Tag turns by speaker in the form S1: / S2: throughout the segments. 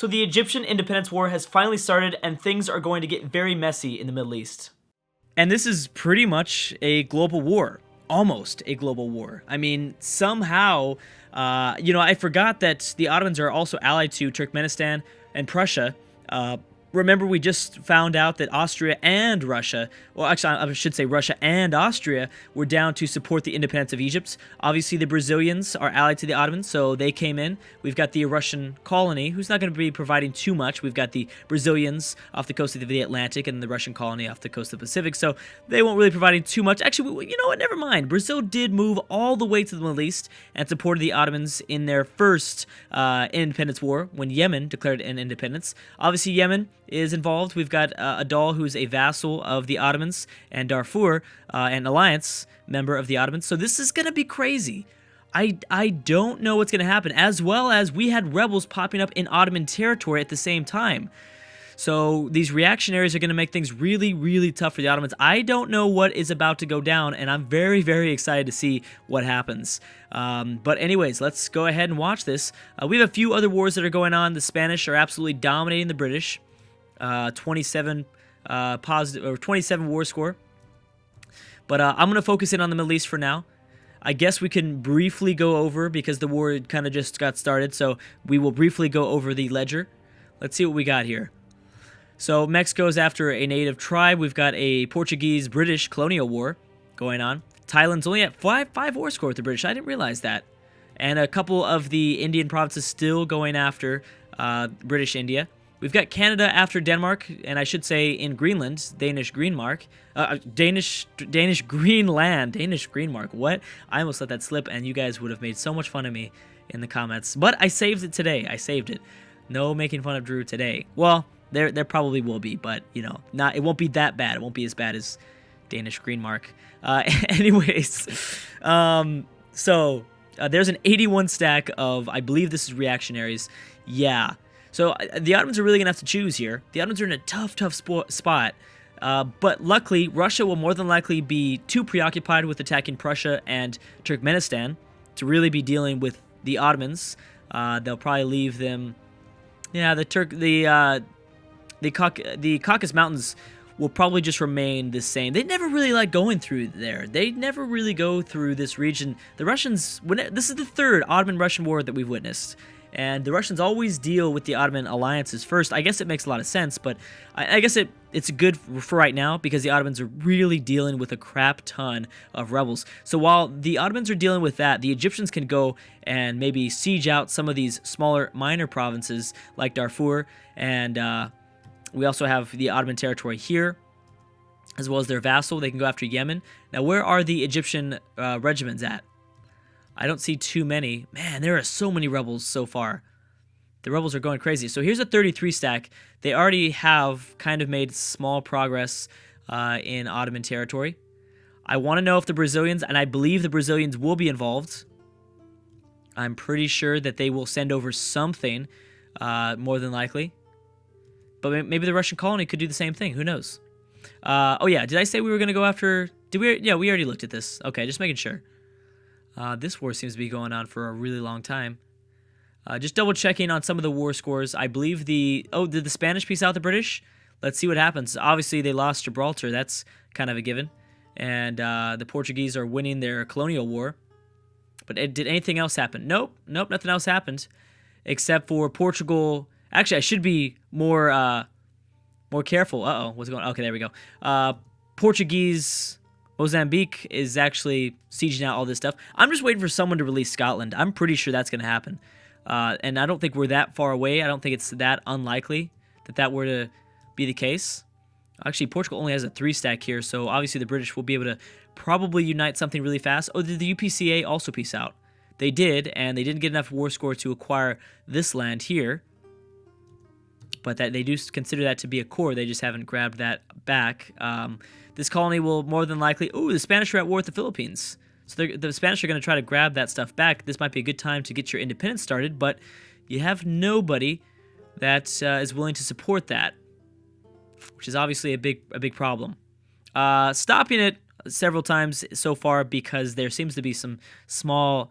S1: So the Egyptian Independence War has finally started, and things are going to get very messy in the Middle East.
S2: And this is pretty much a global war. Almost a global war. I mean, somehow, I forgot that the Ottomans are also allied to Turkmenistan and Prussia. Remember, we just found out that Austria and Russia, well, actually, I should say Russia and Austria, were down to support the independence of Egypt. Obviously, the Brazilians are allied to the Ottomans, so they came in. We've got the Russian colony, who's not going to be providing too much. We've got the Brazilians off the coast of the Atlantic and the Russian colony off the coast of the Pacific, so they won't really be providing too much. Actually, you know what? Never mind. Brazil did move all the way to the Middle East and supported the Ottomans in their first independence war when Yemen declared an independence. Obviously, Yemen is involved. We've got Adal, who's a vassal of the Ottomans, and Darfur, an alliance member of the Ottomans. So this is going to be crazy. I don't know what's going to happen, as well as we had rebels popping up in Ottoman territory at the same time. So these reactionaries are going to make things really, really tough for the Ottomans. I don't know what is about to go down, and I'm very, very excited to see what happens. But anyways, let's go ahead and watch this. We have a few other wars that are going on. The Spanish are absolutely dominating the British. 27 positive or 27 war score. But I'm going to focus in on the Middle East for now. I guess we can briefly go over, because the war kind of just got started, so we will briefly go over the ledger. Let's see what we got here. So Mexico's after a native tribe. We've got a Portuguese-British colonial war going on. Thailand's only at 5 war score with the British. I didn't realize that. And a couple of the Indian provinces still going after British India. We've got Canada after Denmark, and I should say in Greenland, Danish Greenmark. Danish Greenland, Danish Greenmark. What? I almost let that slip, and you guys would have made so much fun of me in the comments. But I saved it today. I saved it. No making fun of Drew today. Well, there probably will be, but, it won't be that bad. It won't be as bad as Danish Greenmark. Anyways, there's an 81 stack of, I believe this is reactionaries. Yeah. So the Ottomans are really going to have to choose here. The Ottomans are in a tough spot. But luckily, Russia will more than likely be too preoccupied with attacking Prussia and Turkmenistan to really be dealing with the Ottomans. They'll probably leave them. Yeah, the Caucasus Mountains will probably just remain the same. They never really like going through there. They never really go through this region. The Russians, this is the third Ottoman-Russian war that we've witnessed. And the Russians always deal with the Ottoman alliances first. I guess it makes a lot of sense, but I guess it's good for right now, because the Ottomans are really dealing with a crap ton of rebels. So while the Ottomans are dealing with that, the Egyptians can go and maybe siege out some of these smaller, minor provinces like Darfur, and we also have the Ottoman territory here, as well as their vassal. They can go after Yemen. Now, where are the Egyptian regiments at? I don't see too many. Man, there are so many rebels so far. The rebels are going crazy. So here's a 33 stack. They already have kind of made small progress in Ottoman territory. I want to know if the Brazilians, and I believe the Brazilians will be involved. I'm pretty sure that they will send over something, more than likely. But maybe the Russian colony could do the same thing. Who knows? Oh yeah, did I say we were going to go after... Did we? Yeah, we already looked at this. Okay, just making sure. This war seems to be going on for a really long time. Just double checking on some of the war scores. I believe did the Spanish piece out the British? Let's see what happens. Obviously, they lost Gibraltar. That's kind of a given. And the Portuguese are winning their colonial war. But did anything else happen? Nope, nothing else happened. Except for Portugal. Actually, I should be more careful. Uh-oh, what's going on? Okay, there we go. Portuguese... Mozambique is actually sieging out all this stuff. I'm just waiting for someone to release Scotland. I'm pretty sure that's going to happen. And I don't think we're that far away. I don't think it's that unlikely that were to be the case. Actually, Portugal only has a 3 stack here, so obviously the British will be able to probably unite something really fast. Oh, did the UPCA also peace out? They did, and they didn't get enough war score to acquire this land here. But they do consider that to be a core. They just haven't grabbed that back. This colony will more than likely... Ooh, the Spanish are at war with the Philippines. So the Spanish are going to try to grab that stuff back. This might be a good time to get your independence started, but you have nobody that is willing to support that, which is obviously a big problem. Stopping it several times so far because there seems to be some small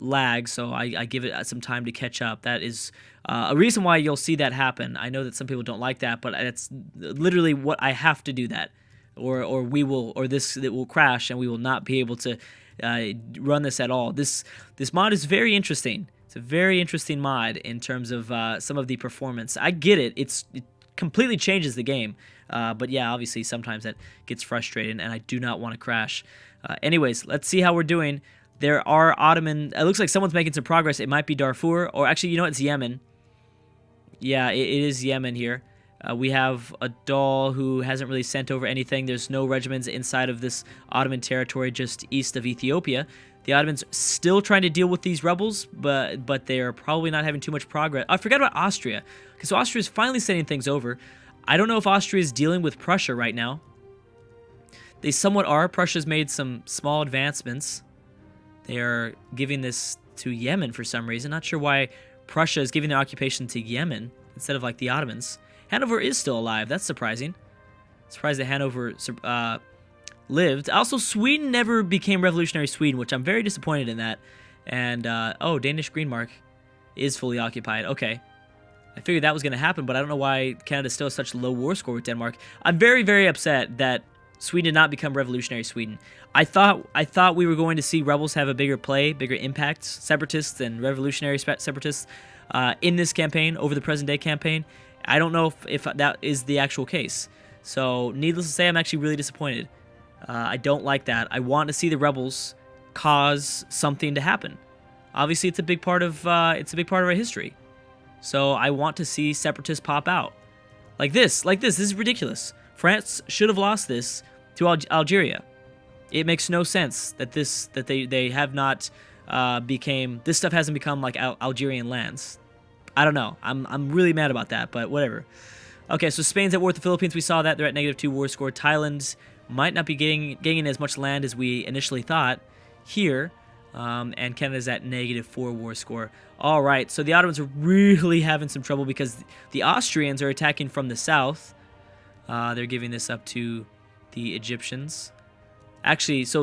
S2: lag, so I give it some time to catch up. That is a reason why you'll see that happen. I know that some people don't like that, but it's literally what I have to do that, or we will, or this it will crash and we will not be able to run this at all. This mod is very interesting. It's a very interesting mod in terms of some of the performance. I get it. It completely changes the game. But yeah, obviously sometimes that gets frustrating, and I do not want to crash. Anyways, let's see how we're doing. There are Ottoman... It looks like someone's making some progress. It might be Darfur, or actually, you know what? It's Yemen. Yeah, it is Yemen here. We have a doll who hasn't really sent over anything. There's no regiments inside of this Ottoman territory just east of Ethiopia. The Ottomans still trying to deal with these rebels, but they are probably not having too much progress. I forgot about Austria. Okay, so Austria is finally sending things over. I don't know if Austria is dealing with Prussia right now. They somewhat are. Prussia's made some small advancements. They are giving this to Yemen for some reason. Not sure why Prussia is giving their occupation to Yemen instead of like the Ottomans. Hanover is still alive. That's surprising. Surprised that Hanover lived. Also, Sweden never became revolutionary Sweden, which I'm very disappointed in that. And, oh, Danish Green Mark is fully occupied. Okay. I figured that was going to happen, but I don't know why Canada still has such a low war score with Denmark. I'm very, very upset that Sweden did not become revolutionary Sweden. I thought we were going to see rebels have a bigger play, bigger impact, separatists and revolutionary separatists in this campaign over the present day campaign. I don't know if that is the actual case. So, needless to say, I'm actually really disappointed. I don't like that. I want to see the rebels cause something to happen. Obviously, it's a big part of our history. So I want to see separatists pop out. Like this. This is ridiculous. France should have lost this to Algeria. It makes no sense that they have not this stuff hasn't become like Algerian lands. I don't know. I'm really mad about that, but whatever. Okay, so Spain's at war with the Philippines. We saw that. They're at -2 war score. Thailand might not be gaining as much land as we initially thought here. And Canada's at -4 war score. All right, so the Ottomans are really having some trouble because the Austrians are attacking from the south. They're giving this up to the Egyptians. Actually, this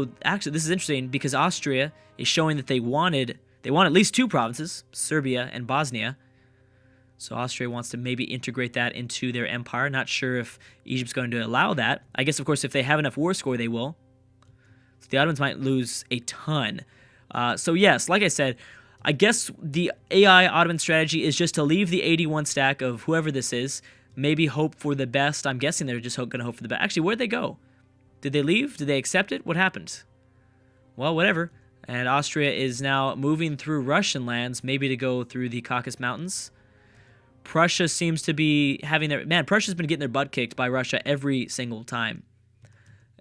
S2: is interesting because Austria is showing that they want at least 2 provinces, Serbia and Bosnia. So Austria wants to maybe integrate that into their empire. Not sure if Egypt's going to allow that. I guess, of course, if they have enough war score, they will. So the Ottomans might lose a ton. So yes, like I said, I guess the AI Ottoman strategy is just to leave the 81 stack of whoever this is, maybe hope for the best. I'm guessing they're just going to hope for the best. Actually, where'd they go? Did they leave? Did they accept it? What happened? Well, whatever. And Austria is now moving through Russian lands, maybe to go through the Caucasus Mountains. Prussia seems to be having Prussia's been getting their butt kicked by Russia every single time.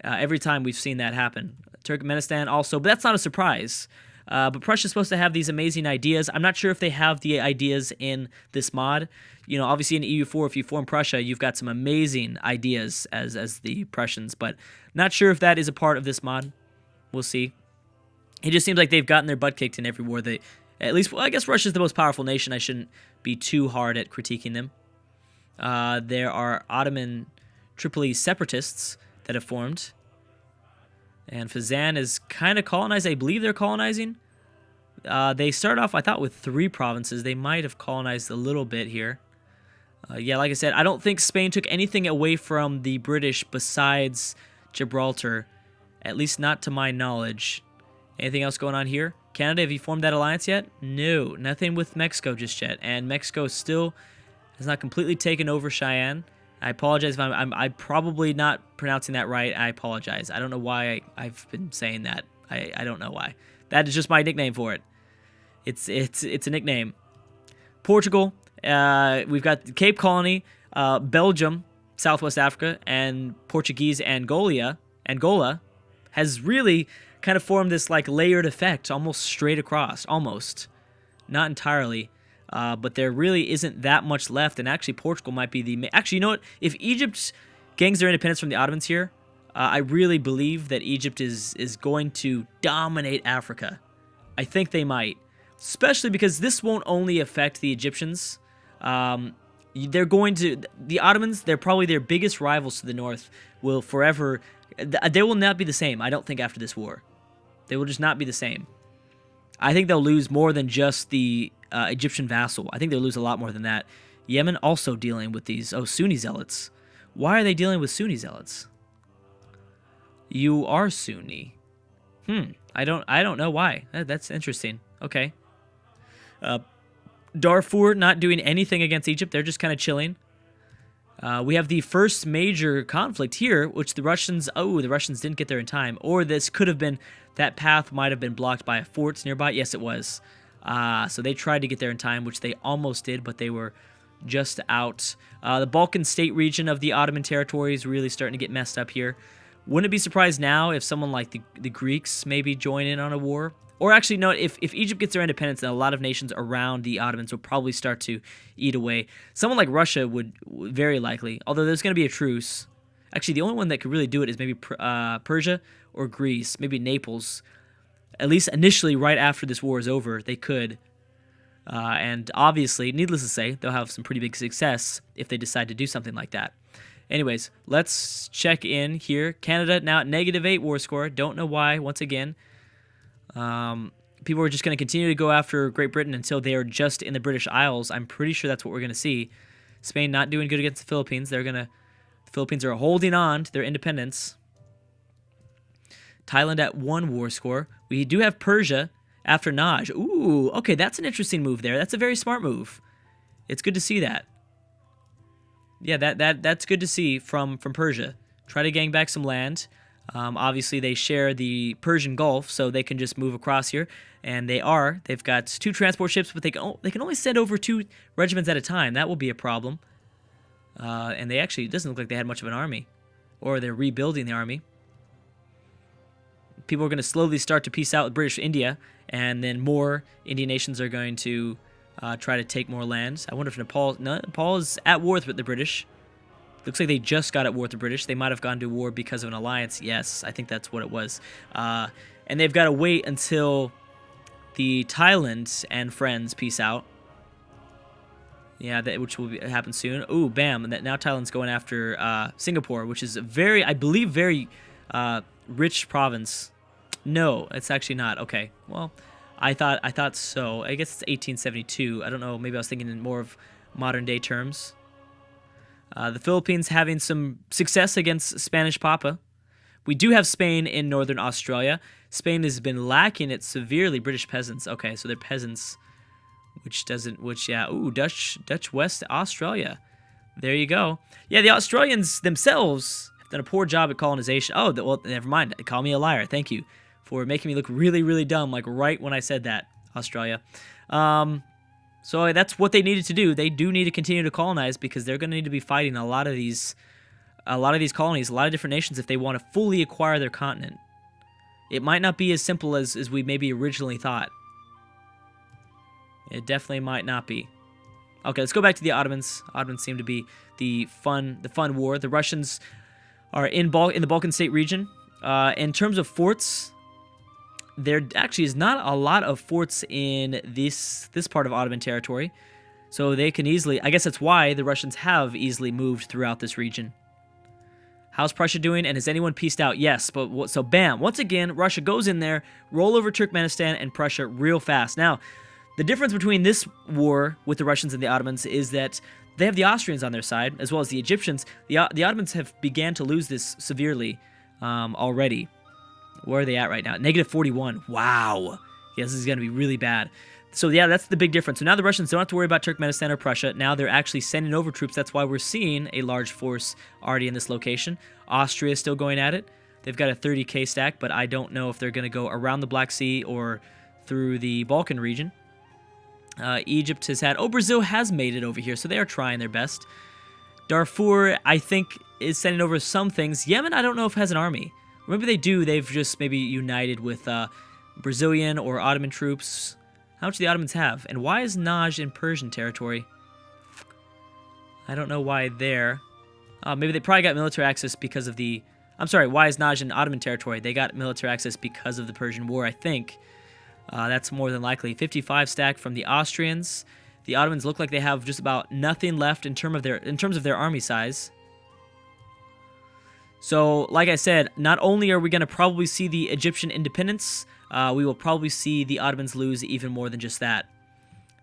S2: Every time we've seen that happen. Turkmenistan also, but that's not a surprise. But Prussia's supposed to have these amazing ideas. I'm not sure if they have the ideas in this mod. You know, obviously in EU4, if you form Prussia, you've got some amazing ideas as the Prussians, but not sure if that is a part of this mod. We'll see. It just seems like they've gotten their butt kicked in every war. At least, well, I guess Russia's the most powerful nation. I shouldn't be too hard at critiquing them. There are Ottoman Tripoli separatists that have formed. And Fezzan is kind of colonized. I believe they're colonizing. They start off, I thought, with 3 provinces. They might have colonized a little bit here. Yeah, like I said, I don't think Spain took anything away from the British besides Gibraltar. At least not to my knowledge. Anything else going on here? Canada, have you formed that alliance yet? No, nothing with Mexico just yet. And Mexico still has not completely taken over Cheyenne. I apologize if I'm probably not pronouncing that right. I apologize. I don't know why I've been saying that. I don't know why. That is just my nickname for it. It's a nickname. Portugal. We've got Cape Colony, Belgium, Southwest Africa, and Portuguese Angola has really kind of formed this like layered effect, almost straight across. Almost, not entirely. But there really isn't that much left, and actually Portugal might be the... Actually, you know what? If Egypt gains their independence from the Ottomans here, I really believe that Egypt is going to dominate Africa. I think they might. Especially because this won't only affect the Egyptians. They're going to... The Ottomans, they're probably their biggest rivals to the north, will forever... They will not be the same, I don't think, after this war. They will just not be the same. I think they'll lose more than just the Egyptian vassal. I think they'll lose a lot more than that. Yemen also dealing with these Sunni zealots. Why are they dealing with Sunni zealots? You are Sunni. I don't know why. That's interesting. Okay. Darfur not doing anything against Egypt. They're just kind of chilling. We have the first major conflict here, which the Russians didn't get there in time. Or this could have been, that path might have been blocked by a fort nearby. Yes, it was. So they tried to get there in time, which they almost did, but they were just out. The Balkan state region of the Ottoman territory is really starting to get messed up here. Wouldn't be surprised now if someone like the Greeks maybe join in on a war. Or actually, no, if Egypt gets their independence, then a lot of nations around the Ottomans will probably start to eat away. Someone like Russia would very likely, although there's going to be a truce. Actually, the only one that could really do it is maybe Persia or Greece, maybe Naples. At least initially, right after this war is over, they could. And obviously, needless to say, they'll have some pretty big success if they decide to do something like that. Anyways, let's check in here. Canada now at -8 war score. Don't know why, once again. People are just going to continue to go after Great Britain until they are just in the British Isles. I'm pretty sure that's what we're going to see. Spain not doing good against the Philippines. The Philippines are holding on to their independence. Thailand at 1 war score. We do have Persia after Naj. Ooh, okay, that's an interesting move there. That's a very smart move. It's good to see that. Yeah, that's good to see from Persia. Try to gang back some land. Obviously, they share the Persian Gulf, so they can just move across here, and they've got 2 transport ships, but they can only send over 2 regiments at a time. That will be a problem. And it doesn't look like they had much of an army, or they're rebuilding the army. People are going to slowly start to peace out with British India, and then more Indian nations are going to try to take more lands. I wonder if Nepal is at war with the British. Looks like they just got at war with the British. They might have gone to war because of an alliance. Yes, I think that's what it was. And they've got to wait until the Thailand and friends peace out. Yeah, which will happen soon. Ooh, bam. And now Thailand's going after Singapore, which is I believe, very rich province. No, it's actually not. Okay, well, I thought so. I guess it's 1872. I don't know. Maybe I was thinking in more of modern-day terms. The Philippines having some success against Spanish Papa. We do have Spain in northern Australia. Spain has been lacking it severely. British peasants. Okay, so they're peasants, ooh, Dutch West Australia. There you go. Yeah, the Australians themselves have done a poor job at colonization. Oh, well, never mind. Call me a liar. Thank you for making me look really, really dumb, like right when I said that, Australia. So that's what they needed to do. They do need to continue to colonize because they're going to need to be fighting a lot of these colonies, a lot of different nations if they want to fully acquire their continent. It might not be as simple as we maybe originally thought. It definitely might not be. Okay, let's go back to the Ottomans. Ottomans seem to be the fun war. The Russians are in the Balkan state region. In terms of forts, there actually is not a lot of forts in this part of Ottoman territory, so they can easily, I guess that's why the Russians have easily moved throughout this region. How's Prussia doing, and has anyone peaced out? Yes, but so bam, once again, Russia goes in there, roll over Turkmenistan and Prussia real fast. Now, the difference between this war with the Russians and the Ottomans is that they have the Austrians on their side, as well as the Egyptians. The Ottomans have began to lose this severely already. Where are they at right now? -41. Wow. Yeah, this is going to be really bad. So yeah, that's the big difference. So now the Russians don't have to worry about Turkmenistan or Prussia. Now they're actually sending over troops. That's why we're seeing a large force already in this location. Austria is still going at it. They've got a 30k stack, but I don't know if they're going to go around the Black Sea or through the Balkan region. Egypt has had... Oh, Brazil has made it over here, so they are trying their best. Darfur, I think, is sending over some things. Yemen, I don't know if has an army. Maybe they do. They've just maybe united with Brazilian or Ottoman troops. How much do the Ottomans have? And why is Naj in Persian territory? I don't know why there. Maybe they probably got military access because of the... I'm sorry, why is Naj in Ottoman territory? They got military access because of the Persian War, I think. That's more than likely. 55 stack from the Austrians. The Ottomans look like they have just about nothing left in terms of their army size. So, like I said, not only are we going to probably see the Egyptian independence we will probably see the Ottomans lose even more than just that.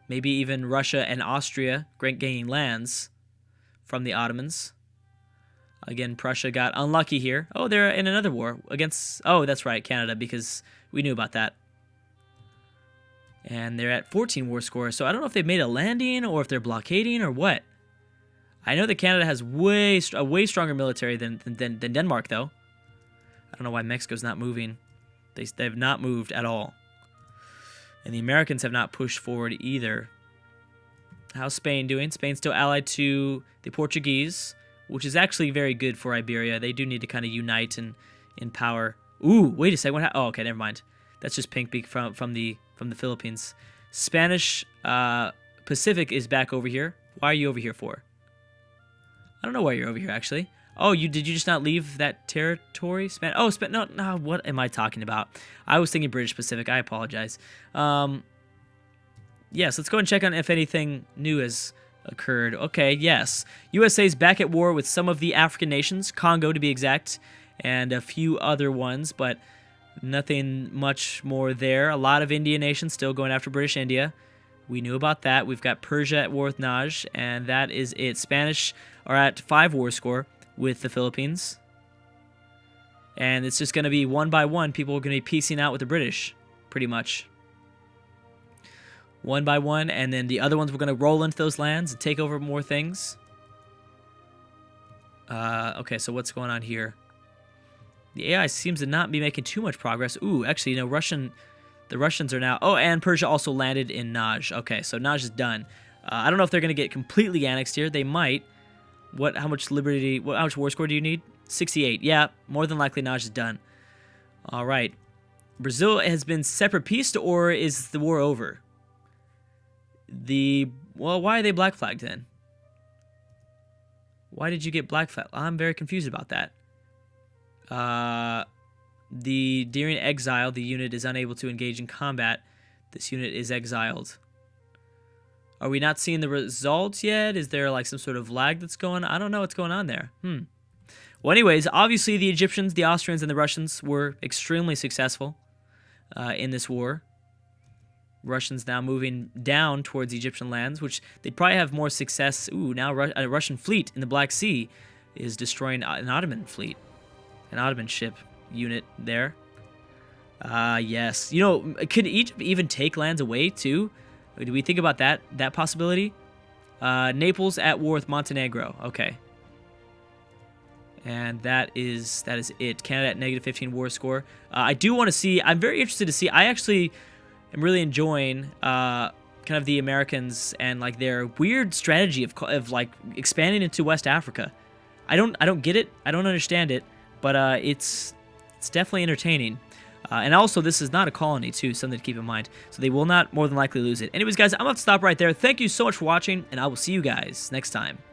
S2: Maybe even Russia and Austria gaining lands from the Ottomans. Again, Prussia got unlucky here. Oh, they're in another war against... Oh, that's right, Canada, because we knew about that. And they're at 14 war score, so I don't know if they've made a landing or if they're blockading or what. I know that Canada has a way stronger military than Denmark, though. I don't know why Mexico's not moving. They've not moved at all. And the Americans have not pushed forward either. How's Spain doing? Spain's still allied to the Portuguese, which is actually very good for Iberia. They do need to kind of unite in power. Ooh, wait a second. Oh, okay, never mind. That's just pink beak from the Philippines. Spanish Pacific is back over here. Why are you over here for? I don't know why you're over here, actually. Oh, did you just not leave that territory? No, what am I talking about? I was thinking British Pacific. I apologize. Yes, let's go and check on if anything new has occurred. Okay, yes. USA's back at war with some of the African nations, Congo to be exact, and a few other ones, but nothing much more there. A lot of Indian nations still going after British India. We knew about that. We've got Persia at war with Naj, and that is it. Spanish are at 5 war score with the Philippines. And it's just going to be one by one. People are going to be piecing out with the British, pretty much. One by one, and then the other ones we're going to roll into those lands and take over more things. Okay, so what's going on here? The AI seems to not be making too much progress. Ooh, actually, the Russians are now... Oh, and Persia also landed in Naj. Okay, so Naj is done. I don't know if they're going to get completely annexed here. They might. How much war score do you need? 68. Yeah, more than likely Naj is done. All right. Brazil has been separatist, or is the war over? Well, why are they black flagged then? Why did you get black flagged? I'm very confused about that. During exile, the unit is unable to engage in combat. This unit is exiled. Are we not seeing the results yet? Is there like some sort of lag that's going on? I don't know what's going on there. Well, anyways, obviously the Egyptians, the Austrians, and the Russians were extremely successful in this war. Russians now moving down towards Egyptian lands, which they'd probably have more success. Ooh, now a Russian fleet in the Black Sea is destroying an Ottoman fleet. An Ottoman ship unit there. Yes. You know, could Egypt even take lands away too? Do we think about that possibility? Naples at war with Montenegro. Okay. And that is it. Canada at -15 war score. I do want to see... I'm very interested to see... I actually am really enjoying kind of the Americans and like their weird strategy of like expanding into West Africa. I don't get it. I don't understand it. But it's definitely entertaining. And also, this is not a colony, too, something to keep in mind. So they will not more than likely lose it. Anyways, guys, I'm going to stop right there. Thank you so much for watching, and I will see you guys next time.